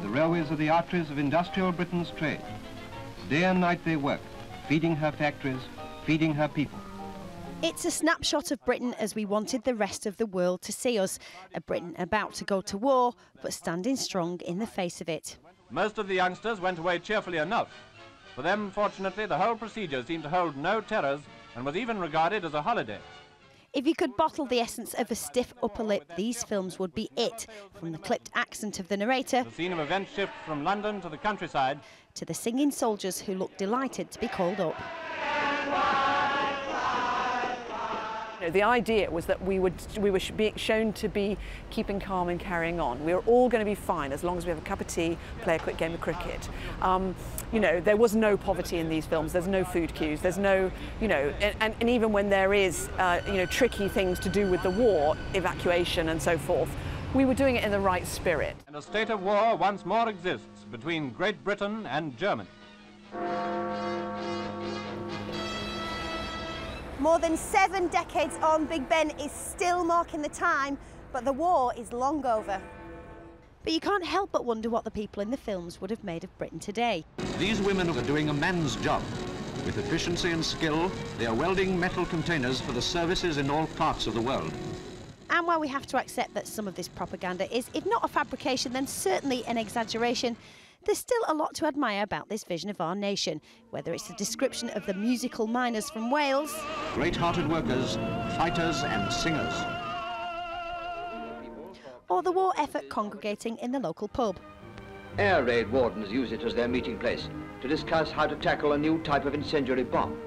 The railways are the arteries of industrial Britain's trade. Day and night they work, feeding her factories, feeding her people. It's a snapshot of Britain as we wanted the rest of the world to see us. A Britain about to go to war, but standing strong in the face of it. Most of the youngsters went away cheerfully enough. For them, fortunately, the whole procedure seemed to hold no terrors and was even regarded as a holiday. If you could bottle the essence of a stiff upper lip, these films would be it. From the clipped accent of the narrator, The scene of events shifts from London to the countryside, to the singing soldiers who look delighted to be called up. The idea was that we were being shown to be keeping calm and carrying on. We were all going to be fine as long as we have a cup of tea, play a quick game of cricket. You know, there was no poverty in these films. There's no food queues. There's no, you know, and even when there is, you know, tricky things to do with the war, evacuation and so forth, we were doing it in the right spirit. and a state of war once more exists between Great Britain and Germany. More than 7 decades on, Big Ben is still marking the time, but the war is long over. But you can't help but wonder what the people in the films would have made of Britain today. These women are doing a man's job. With efficiency and skill, they are welding metal containers for the services in all parts of the world. And while we have to accept that some of this propaganda is, if not a fabrication, then certainly an exaggeration, there's still a lot to admire about this vision of our nation, whether it's the description of the musical miners from Wales, Great-hearted workers, fighters and singers. or the war effort congregating in the local pub. Air raid wardens use it as their meeting place to discuss how to tackle a new type of incendiary bomb.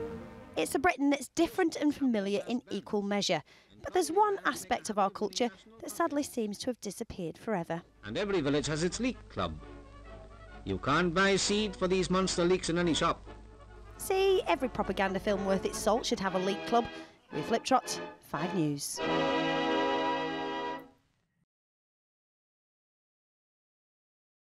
It's a Britain that's different and familiar in equal measure. But there's one aspect of our culture that sadly seems to have disappeared forever. And every village has its leek club. You can't buy seed for these monster leeks in any shop. See, every propaganda film worth its salt should have a leak club. With Fliptrot, 5 News.